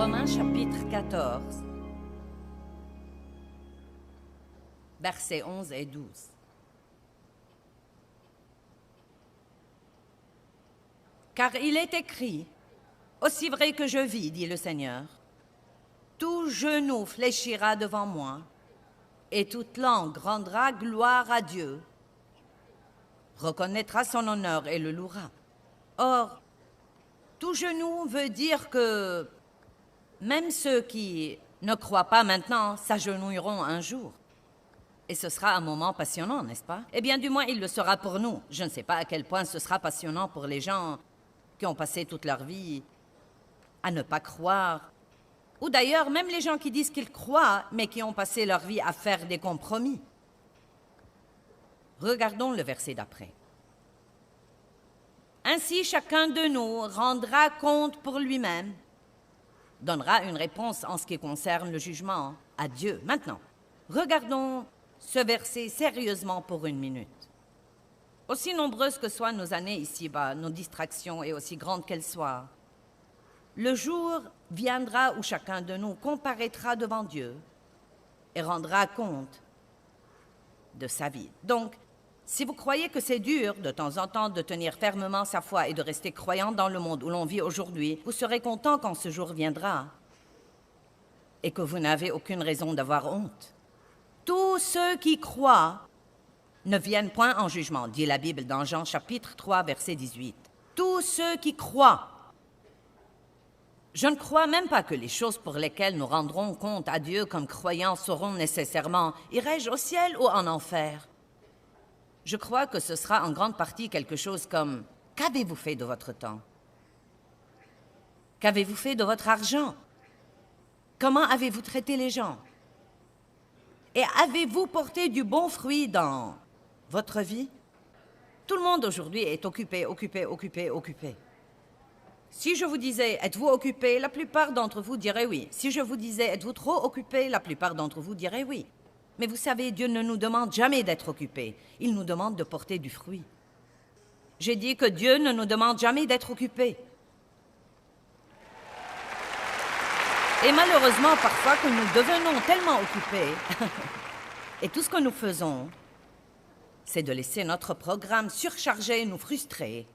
Romains chapitre 14, versets 11 et 12. Car il est écrit, « Aussi vrai que je vis, dit le Seigneur, tout genou fléchira devant moi, et toute langue rendra gloire à Dieu, reconnaîtra son honneur et le louera. » Or, tout genou veut dire que même ceux qui ne croient pas maintenant s'agenouilleront un jour. Et ce sera un moment passionnant, n'est-ce pas? Eh bien, du moins, il le sera pour nous. Je ne sais pas à quel point ce sera passionnant pour les gens qui ont passé toute leur vie à ne pas croire. Ou d'ailleurs, même les gens qui disent qu'ils croient, mais qui ont passé leur vie à faire des compromis. Regardons le verset d'après. Ainsi, chacun de nous rendra compte pour lui-même, donnera une réponse en ce qui concerne le jugement à Dieu. Maintenant, regardons ce verset sérieusement pour une minute. Aussi nombreuses que soient nos années ici-bas, nos distractions et aussi grandes qu'elles soient, le jour viendra où chacun de nous comparaîtra devant Dieu et rendra compte de sa vie. Donc, si vous croyez que c'est dur de temps en temps de tenir fermement sa foi et de rester croyant dans le monde où l'on vit aujourd'hui, vous serez content quand ce jour viendra et que vous n'avez aucune raison d'avoir honte. Tous ceux qui croient ne viennent point en jugement, dit la Bible dans Jean chapitre 3, verset 18. Tous ceux qui croient. Je ne crois même pas que les choses pour lesquelles nous rendrons compte à Dieu comme croyants seront nécessairement « irai-je au ciel ou en enfer ?» Je crois que ce sera en grande partie quelque chose comme « qu'avez-vous fait de votre temps? Qu'avez-vous fait de votre argent? Comment avez-vous traité les gens? Et avez-vous porté du bon fruit dans votre vie? » Tout le monde aujourd'hui est occupé. Si je vous disais « êtes-vous occupé ?» la plupart d'entre vous diraient oui. Si je vous disais « êtes-vous trop occupé ?» la plupart d'entre vous diraient oui. Mais vous savez, Dieu ne nous demande jamais d'être occupés. Il nous demande de porter du fruit. J'ai dit que Dieu ne nous demande jamais d'être occupés. Et malheureusement, parfois, que nous devenons tellement occupés, et tout ce que nous faisons, c'est de laisser notre programme surchargé nous frustrer,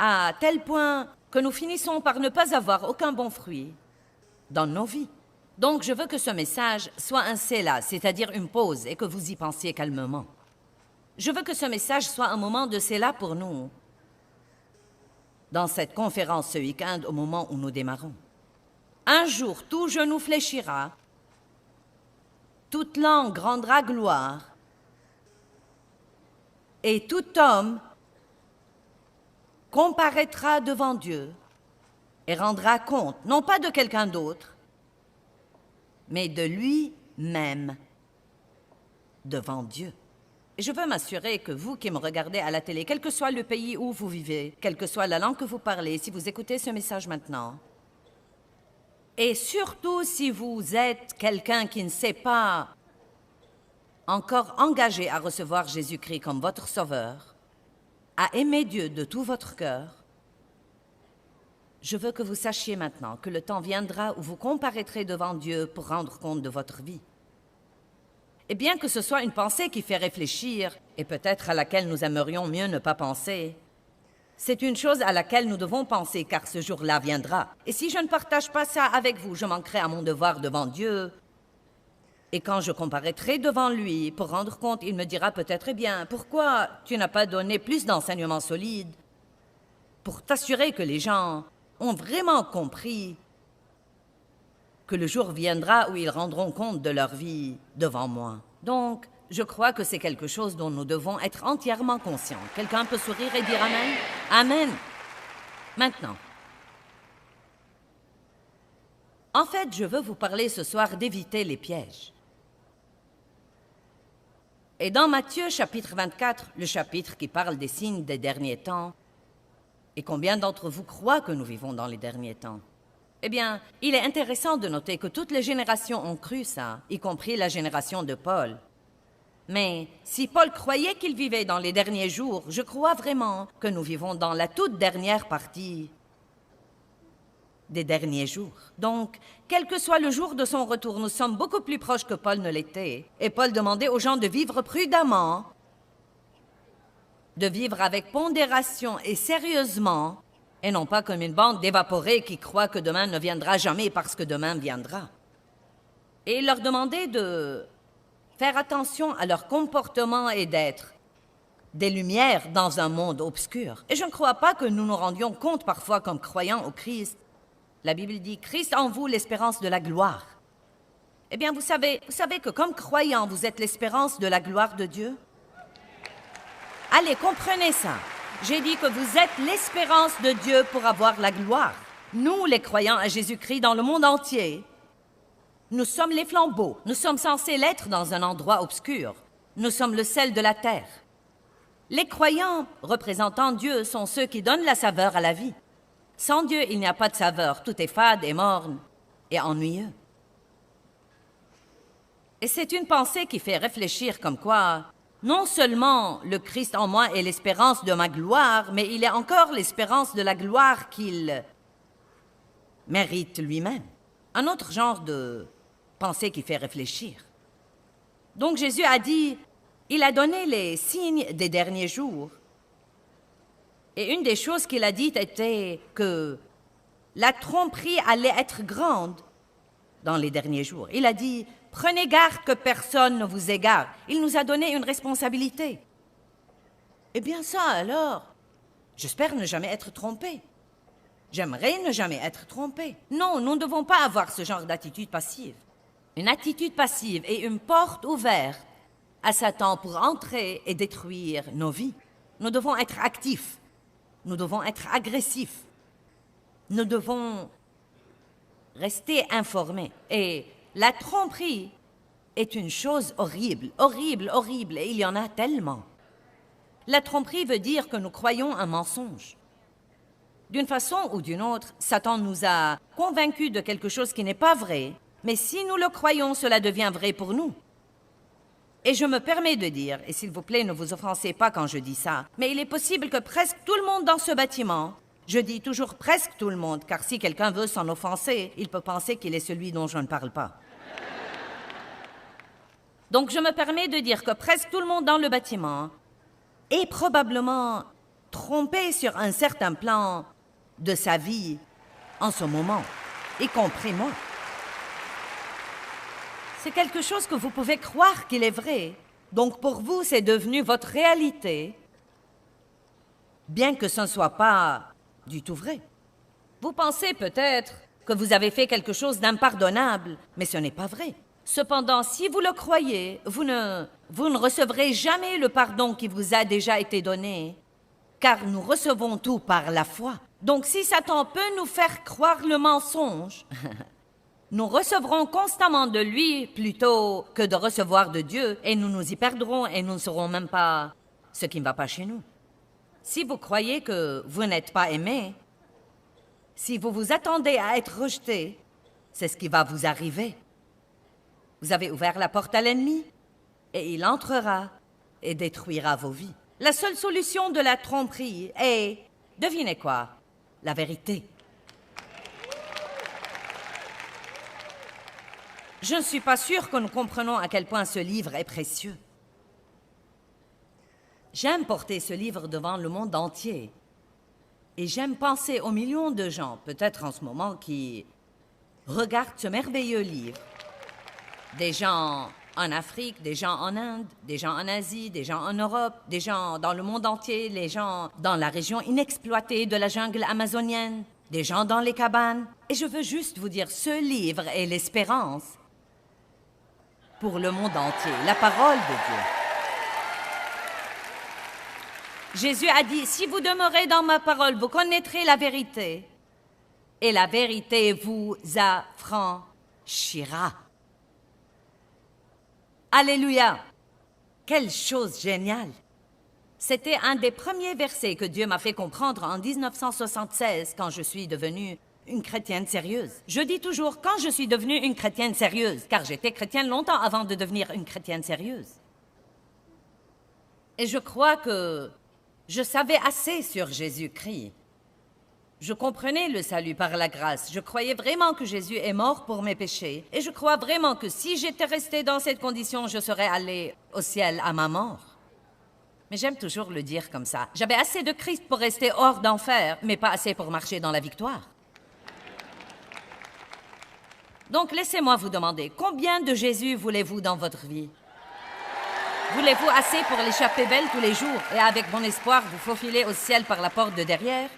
à tel point que nous finissons par ne pas avoir aucun bon fruit dans nos vies. Donc, je veux que ce message soit un Sélah, c'est-à-dire une pause, et que vous y pensiez calmement. Je veux que ce message soit un moment de Sélah pour nous, dans cette conférence ce week-end, au moment où nous démarrons. Un jour, tout genou fléchira, toute langue rendra gloire, et tout homme comparaîtra devant Dieu et rendra compte, non pas de quelqu'un d'autre, mais de lui-même devant Dieu. Et je veux m'assurer que vous qui me regardez à la télé, quel que soit le pays où vous vivez, quelle que soit la langue que vous parlez, si vous écoutez ce message maintenant, et surtout si vous êtes quelqu'un qui ne s'est pas encore engagé à recevoir Jésus-Christ comme votre sauveur, à aimer Dieu de tout votre cœur, je veux que vous sachiez maintenant que le temps viendra où vous comparaîtrez devant Dieu pour rendre compte de votre vie. Et bien que ce soit une pensée qui fait réfléchir, et peut-être à laquelle nous aimerions mieux ne pas penser, c'est une chose à laquelle nous devons penser, car ce jour-là viendra. Et si je ne partage pas ça avec vous, je manquerai à mon devoir devant Dieu. Et quand je comparaîtrai devant lui pour rendre compte, il me dira peut-être, eh bien, pourquoi tu n'as pas donné plus d'enseignements solides pour t'assurer que les gens ont vraiment compris que le jour viendra où ils rendront compte de leur vie devant moi. Donc, je crois que c'est quelque chose dont nous devons être entièrement conscients. Quelqu'un peut sourire et dire Amen? Amen. Maintenant, en fait, je veux vous parler ce soir d'éviter les pièges. Et dans Matthieu chapitre 24, le chapitre qui parle des signes des derniers temps, et combien d'entre vous croient que nous vivons dans les derniers temps? Eh bien, il est intéressant de noter que toutes les générations ont cru ça, y compris la génération de Paul. Mais si Paul croyait qu'il vivait dans les derniers jours, je crois vraiment que nous vivons dans la toute dernière partie des derniers jours. Donc, quel que soit le jour de son retour, nous sommes beaucoup plus proches que Paul ne l'était. Et Paul demandait aux gens de vivre prudemment, de vivre avec pondération et sérieusement, et non pas comme une bande d'évaporés qui croient que demain ne viendra jamais parce que demain viendra. Et il leur demandait de faire attention à leur comportement et d'être des lumières dans un monde obscur. Et je ne crois pas que nous nous rendions compte parfois comme croyants au Christ. La Bible dit « Christ en vous, l'espérance de la gloire ». Eh bien, vous savez que comme croyants, vous êtes l'espérance de la gloire de Dieu? Allez, comprenez ça. J'ai dit que vous êtes l'espérance de Dieu pour avoir la gloire. Nous, les croyants à Jésus-Christ dans le monde entier, nous sommes les flambeaux. Nous sommes censés l'être dans un endroit obscur. Nous sommes le sel de la terre. Les croyants représentant Dieu sont ceux qui donnent la saveur à la vie. Sans Dieu, il n'y a pas de saveur. Tout est fade et morne et ennuyeux. Et c'est une pensée qui fait réfléchir comme quoi, non seulement le Christ en moi est l'espérance de ma gloire, mais il est encore l'espérance de la gloire qu'il mérite lui-même. Un autre genre de pensée qui fait réfléchir. Donc Jésus a dit, il a donné les signes des derniers jours. Et une des choses qu'il a dites était que la tromperie allait être grande dans les derniers jours. Il a dit, prenez garde que personne ne vous égare. Il nous a donné une responsabilité. Eh bien ça alors, j'espère ne jamais être trompé. J'aimerais ne jamais être trompé. Non, nous ne devons pas avoir ce genre d'attitude passive. Une attitude passive est une porte ouverte à Satan pour entrer et détruire nos vies. Nous devons être actifs. Nous devons être agressifs. Nous devons rester informés. Et la tromperie est une chose horrible, horrible, horrible, et il y en a tellement. La tromperie veut dire que nous croyons un mensonge. D'une façon ou d'une autre, Satan nous a convaincus de quelque chose qui n'est pas vrai, mais si nous le croyons, cela devient vrai pour nous. Et je me permets de dire, et s'il vous plaît, ne vous offensez pas quand je dis ça, mais il est possible que presque tout le monde dans ce bâtiment, je dis toujours presque tout le monde, car si quelqu'un veut s'en offenser, il peut penser qu'il est celui dont je ne parle pas. Donc je me permets de dire que presque tout le monde dans le bâtiment est probablement trompé sur un certain plan de sa vie en ce moment, y compris moi. C'est quelque chose que vous pouvez croire qu'il est vrai. Donc pour vous, c'est devenu votre réalité, bien que ce ne soit pas du tout vrai. Vous pensez peut-être que vous avez fait quelque chose d'impardonnable, mais ce n'est pas vrai. Cependant, si vous le croyez, vous ne recevrez jamais le pardon qui vous a déjà été donné, car nous recevons tout par la foi. Donc si Satan peut nous faire croire le mensonge, nous recevrons constamment de lui plutôt que de recevoir de Dieu, et nous nous y perdrons et nous ne saurons même pas ce qui ne va pas chez nous. Si vous croyez que vous n'êtes pas aimé, si vous vous attendez à être rejeté, c'est ce qui va vous arriver. Vous avez ouvert la porte à l'ennemi, et il entrera et détruira vos vies. La seule solution de la tromperie est, devinez quoi, la vérité. Je ne suis pas sûre que nous comprenons à quel point ce livre est précieux. J'aime porter ce livre devant le monde entier. Et j'aime penser aux millions de gens, peut-être en ce moment, qui regardent ce merveilleux livre. Des gens en Afrique, des gens en Inde, des gens en Asie, des gens en Europe, des gens dans le monde entier, les gens dans la région inexploitée de la jungle amazonienne, des gens dans les cabanes. Et je veux juste vous dire, ce livre est l'espérance pour le monde entier, la parole de Dieu. Jésus a dit, si vous demeurez dans ma parole, vous connaîtrez la vérité, et la vérité vous affranchira. Alléluia! Quelle chose géniale! C'était un des premiers versets que Dieu m'a fait comprendre en 1976 quand je suis devenue une chrétienne sérieuse. Je dis toujours quand je suis devenue une chrétienne sérieuse, car j'étais chrétienne longtemps avant de devenir une chrétienne sérieuse. Et je crois que je savais assez sur Jésus-Christ. Je comprenais le salut par la grâce. Je croyais vraiment que Jésus est mort pour mes péchés. Et je crois vraiment que si j'étais resté dans cette condition, je serais allé au ciel à ma mort. Mais j'aime toujours le dire comme ça. J'avais assez de Christ pour rester hors d'enfer, mais pas assez pour marcher dans la victoire. Donc laissez-moi vous demander, combien de Jésus voulez-vous dans votre vie? Voulez-vous assez pour l'échapper belle tous les jours et avec bon espoir vous faufiler au ciel par la porte de derrière?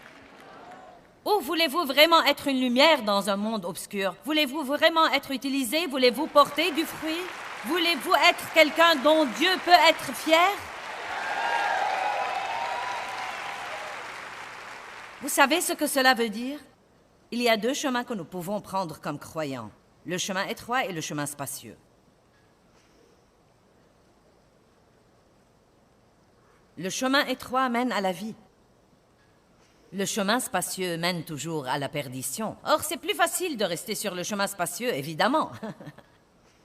Ou voulez-vous vraiment être une lumière dans un monde obscur? Voulez-vous vraiment être utilisé? Voulez-vous porter du fruit? Voulez-vous être quelqu'un dont Dieu peut être fier? Vous savez ce que cela veut dire? Il y a deux chemins que nous pouvons prendre comme croyants, le chemin étroit et le chemin spacieux. Le chemin étroit mène à la vie. Le chemin spacieux mène toujours à la perdition. Or, c'est plus facile de rester sur le chemin spacieux, évidemment.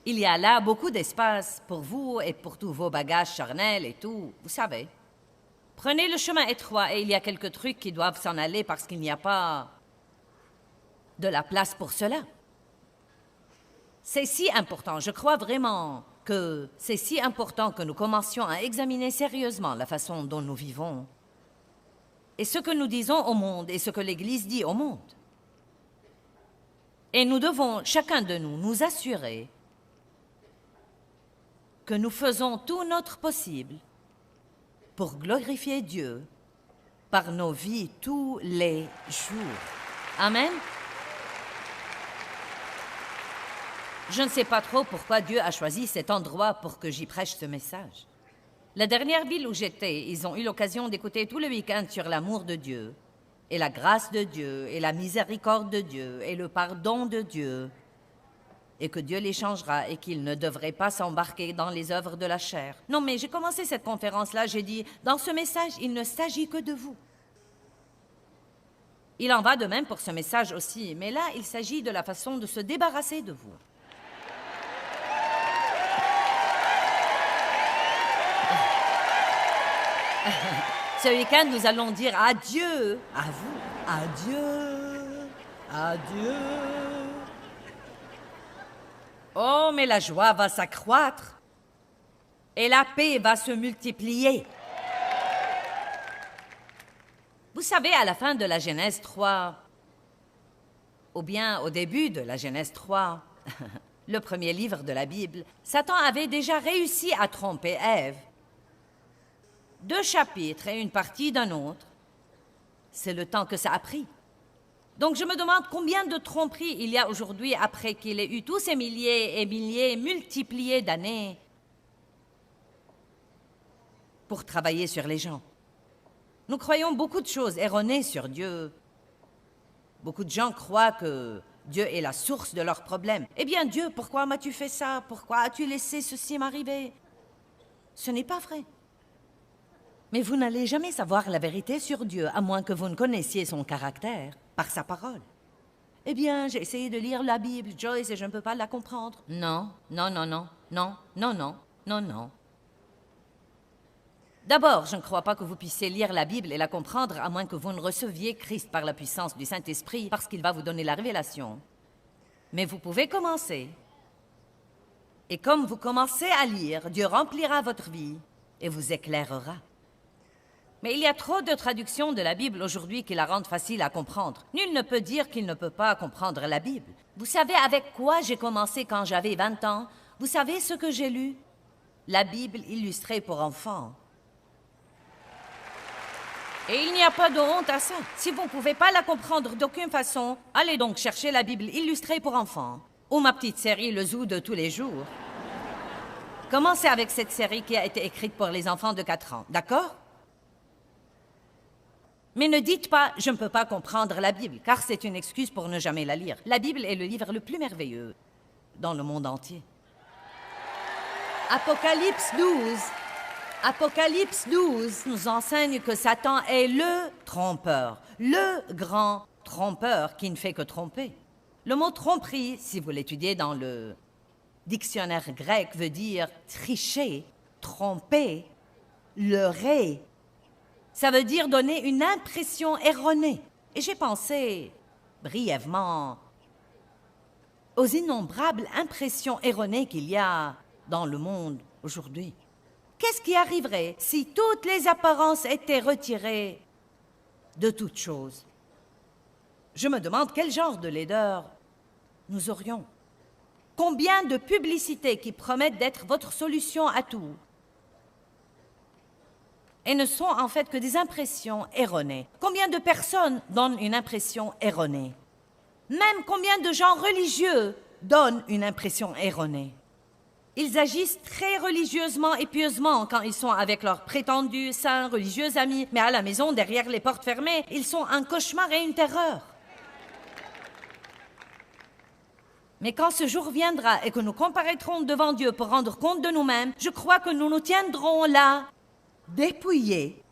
Il y a là beaucoup d'espace pour vous et pour tous vos bagages charnels et tout, vous savez. Prenez le chemin étroit et il y a quelques trucs qui doivent s'en aller parce qu'il n'y a pas de la place pour cela. C'est si important, je crois vraiment que c'est si important que nous commencions à examiner sérieusement la façon dont nous vivons et ce que nous disons au monde et ce que l'Église dit au monde. Et nous devons, chacun de nous, nous assurer que nous faisons tout notre possible pour glorifier Dieu par nos vies tous les jours. Amen. Je ne sais pas trop pourquoi Dieu a choisi cet endroit pour que j'y prêche ce message. La dernière ville où j'étais, ils ont eu l'occasion d'écouter tout le week-end sur l'amour de Dieu, et la grâce de Dieu, et la miséricorde de Dieu, et le pardon de Dieu, et que Dieu les changera, et qu'ils ne devraient pas s'embarquer dans les œuvres de la chair. Non, mais j'ai commencé cette conférence-là, j'ai dit, dans ce message, il ne s'agit que de vous. Il en va de même pour ce message aussi, mais là, il s'agit de la façon de se débarrasser de vous. Ce week-end, nous allons dire adieu à vous. Adieu, adieu. Oh, mais la joie va s'accroître et la paix va se multiplier. Vous savez, à la fin de la Genèse 3, ou bien au début de la Genèse 3, le premier livre de la Bible, Satan avait déjà réussi à tromper Ève. 2 chapitres et une partie d'un autre, c'est le temps que ça a pris. Donc je me demande combien de tromperies il y a aujourd'hui après qu'il ait eu tous ces milliers et milliers multipliés d'années pour travailler sur les gens. Nous croyons beaucoup de choses erronées sur Dieu. Beaucoup de gens croient que Dieu est la source de leurs problèmes. Eh bien Dieu, pourquoi m'as-tu fait ça? Pourquoi as-tu laissé ceci m'arriver? Ce n'est pas vrai. Mais vous n'allez jamais savoir la vérité sur Dieu, à moins que vous ne connaissiez son caractère, par sa parole. Eh bien, j'ai essayé de lire la Bible, Joyce, et je ne peux pas la comprendre. Non, non, non, non, non, non, non, non, non. D'abord, je ne crois pas que vous puissiez lire la Bible et la comprendre, à moins que vous ne receviez Christ par la puissance du Saint-Esprit, parce qu'il va vous donner la révélation. Mais vous pouvez commencer. Et comme vous commencez à lire, Dieu remplira votre vie et vous éclairera. Mais il y a trop de traductions de la Bible aujourd'hui qui la rendent facile à comprendre. Nul ne peut dire qu'il ne peut pas comprendre la Bible. Vous savez avec quoi j'ai commencé quand j'avais 20 ans? Vous savez ce que j'ai lu? La Bible illustrée pour enfants. Et il n'y a pas de honte à ça. Si vous ne pouvez pas la comprendre d'aucune façon, allez donc chercher la Bible illustrée pour enfants. Ou ma petite série Le Zoo de tous les jours. Commencez avec cette série qui a été écrite pour les enfants de 4 ans, d'accord? Mais ne dites pas « je ne peux pas comprendre la Bible », car c'est une excuse pour ne jamais la lire. La Bible est le livre le plus merveilleux dans le monde entier. Apocalypse 12 nous enseigne que Satan est le trompeur, le grand trompeur qui ne fait que tromper. Le mot tromperie, si vous l'étudiez dans le dictionnaire grec, veut dire tricher, tromper, leurrer. Ça veut dire donner une impression erronée. et j'ai pensé, brièvement, aux innombrables impressions erronées qu'il y a dans le monde aujourd'hui. Qu'est-ce qui arriverait si toutes les apparences étaient retirées de toutes choses? Je me demande quel genre de laideur nous aurions. Combien de publicités qui promettent d'être votre solution à tout et ne sont en fait que des impressions erronées? Combien de personnes donnent une impression erronée? Même combien de gens religieux donnent une impression erronée? Ils agissent très religieusement et pieusement quand ils sont avec leurs prétendus saints religieux amis, mais à la maison, derrière les portes fermées, ils sont un cauchemar et une terreur. Mais quand ce jour viendra et que nous comparaîtrons devant Dieu pour rendre compte de nous-mêmes, je crois que nous nous tiendrons là, dépouillés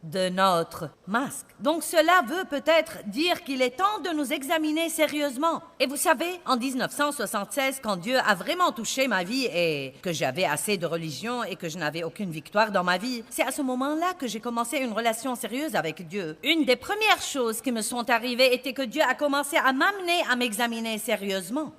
de notre masque. Donc cela veut peut-être dire qu'il est temps de nous examiner sérieusement. Et vous savez, en 1976, quand Dieu a vraiment touché ma vie et que j'avais assez de religion et que je n'avais aucune victoire dans ma vie, c'est à ce moment-là que j'ai commencé une relation sérieuse avec Dieu. Une des premières choses qui me sont arrivées était que Dieu a commencé à m'amener à m'examiner sérieusement.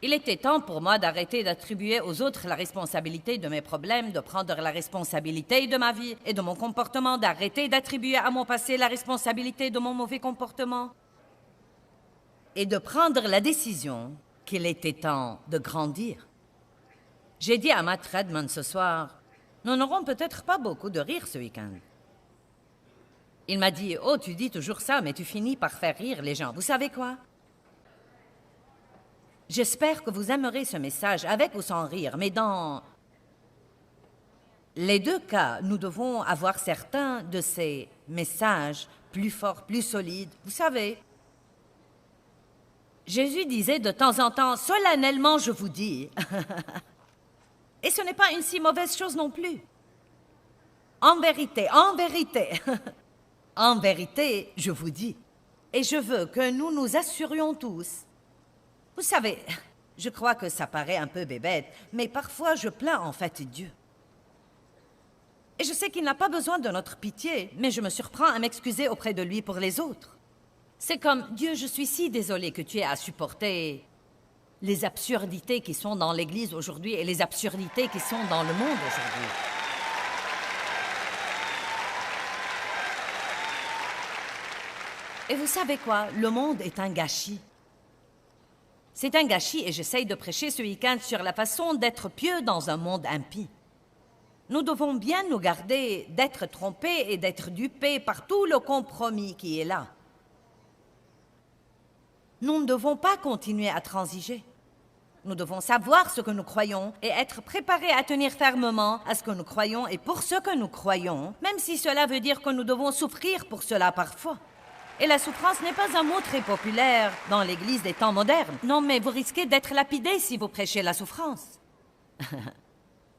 Il était temps pour moi d'arrêter d'attribuer aux autres la responsabilité de mes problèmes, de prendre la responsabilité de ma vie et de mon comportement, d'arrêter d'attribuer à mon passé la responsabilité de mon mauvais comportement et de prendre la décision qu'il était temps de grandir. J'ai dit à Matt Redman ce soir, « Nous n'aurons peut-être pas beaucoup de rire ce week-end. » Il m'a dit, « Oh, tu dis toujours ça, mais tu finis par faire rire les gens. Vous savez quoi? J'espère que vous aimerez ce message avec ou sans rire, mais dans les deux cas, nous devons avoir certains de ces messages plus forts, plus solides. Vous savez, Jésus disait de temps en temps, « Solennellement, je vous dis. » Et ce n'est pas une si mauvaise chose non plus. En vérité, en vérité, je vous dis. Et je veux que nous nous assurions tous. Vous savez, je crois que ça paraît un peu bébête, mais parfois je plains en fait Dieu. Et je sais qu'il n'a pas besoin de notre pitié, mais je me surprends à m'excuser auprès de lui pour les autres. C'est comme, Dieu, je suis si désolée que tu aies à supporter les absurdités qui sont dans l'Église aujourd'hui et les absurdités qui sont dans le monde aujourd'hui. Et vous savez quoi? Le monde est un gâchis. C'est un gâchis et j'essaye de prêcher ce week-end sur la façon d'être pieux dans un monde impie. Nous devons bien nous garder d'être trompés et d'être dupés par tout le compromis qui est là. Nous ne devons pas continuer à transiger. Nous devons savoir ce que nous croyons et être préparés à tenir fermement à ce que nous croyons et pour ce que nous croyons, même si cela veut dire que nous devons souffrir pour cela parfois. Et la souffrance n'est pas un mot très populaire dans l'Église des temps modernes. Non, mais vous risquez d'être lapidé si vous prêchez la souffrance.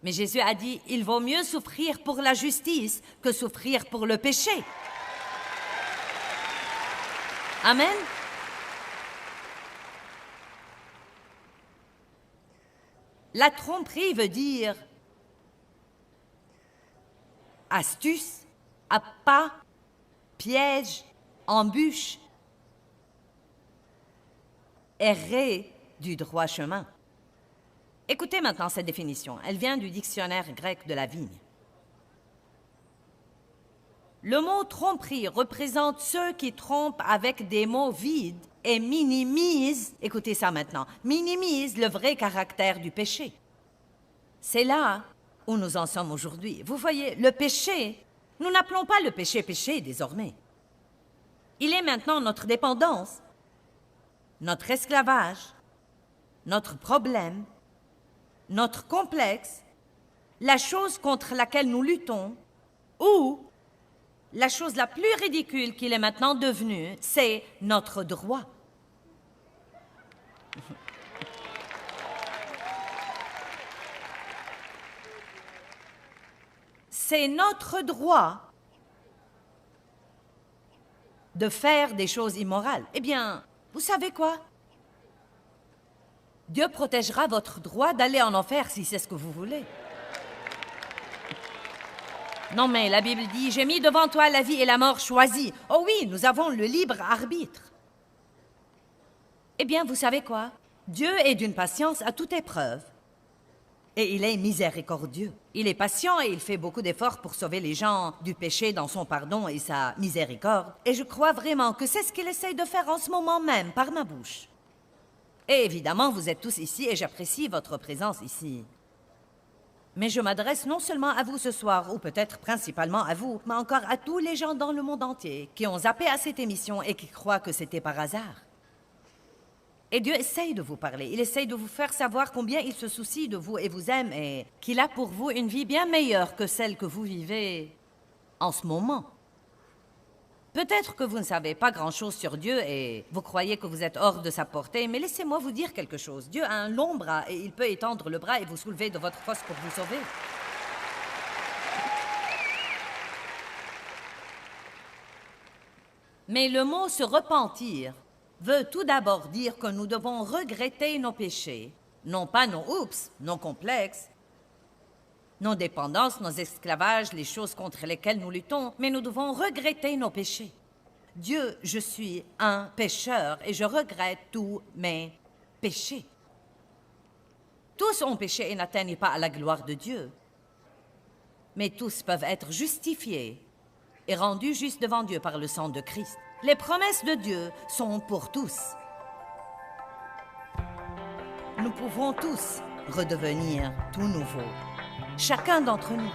Mais Jésus a dit, il vaut mieux souffrir pour la justice que souffrir pour le péché. Amen. La tromperie veut dire astuce, appât, piège, embûche, errer du droit chemin. Écoutez maintenant cette définition. Elle vient du dictionnaire grec de la vigne. Le mot tromperie représente ceux qui trompent avec des mots vides et minimisent, écoutez ça maintenant, minimisent le vrai caractère du péché. C'est là où nous en sommes aujourd'hui. Vous voyez, le péché, nous n'appelons pas le péché péché désormais. Il est maintenant notre dépendance, notre esclavage, notre problème, notre complexe, la chose contre laquelle nous luttons, ou la chose la plus ridicule qu'il est maintenant devenu, c'est notre droit. C'est notre droit de faire des choses immorales. Eh bien, vous savez quoi? Dieu protégera votre droit d'aller en enfer si c'est ce que vous voulez. Non, mais la Bible dit, j'ai mis devant toi la vie et la mort choisie. Oh oui, nous avons le libre arbitre. Eh bien, vous savez quoi? Dieu est d'une patience à toute épreuve. Et il est miséricordieux. Il est patient et il fait beaucoup d'efforts pour sauver les gens du péché dans son pardon et sa miséricorde. Et je crois vraiment que c'est ce qu'il essaye de faire en ce moment même, par ma bouche. Et évidemment, vous êtes tous ici et j'apprécie votre présence ici. Mais je m'adresse non seulement à vous ce soir, ou peut-être principalement à vous, mais encore à tous les gens dans le monde entier qui ont zappé à cette émission et qui croient que c'était par hasard. Et Dieu essaye de vous parler. Il essaye de vous faire savoir combien il se soucie de vous et vous aime et qu'il a pour vous une vie bien meilleure que celle que vous vivez en ce moment. Peut-être que vous ne savez pas grand-chose sur Dieu et vous croyez que vous êtes hors de sa portée, mais laissez-moi vous dire quelque chose. Dieu a un long bras et il peut étendre le bras et vous soulever de votre fosse pour vous sauver. Mais le mot « se repentir » veut tout d'abord dire que nous devons regretter nos péchés, non pas nos oups, nos complexes, nos dépendances, nos esclavages, les choses contre lesquelles nous luttons, mais nous devons regretter nos péchés. Dieu, je suis un pécheur et je regrette tous mes péchés. Tous ont péché et n'atteignent pas à la gloire de Dieu. Mais tous peuvent être justifiés et rendus justes devant Dieu par le sang de Christ. Les promesses de Dieu sont pour tous. Nous pouvons tous redevenir tout nouveau. Chacun d'entre nous.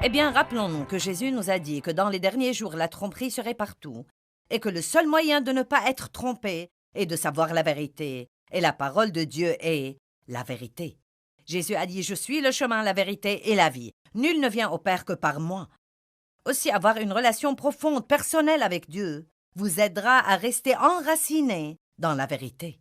Eh bien, rappelons-nous que Jésus nous a dit que dans les derniers jours, la tromperie serait partout et que le seul moyen de ne pas être trompé est de savoir la vérité. Et la parole de Dieu est la vérité. Jésus a dit « Je suis le chemin, la vérité et la vie. Nul ne vient au Père que par moi. » Aussi, avoir une relation profonde, personnelle avec Dieu vous aidera à rester enraciné dans la vérité.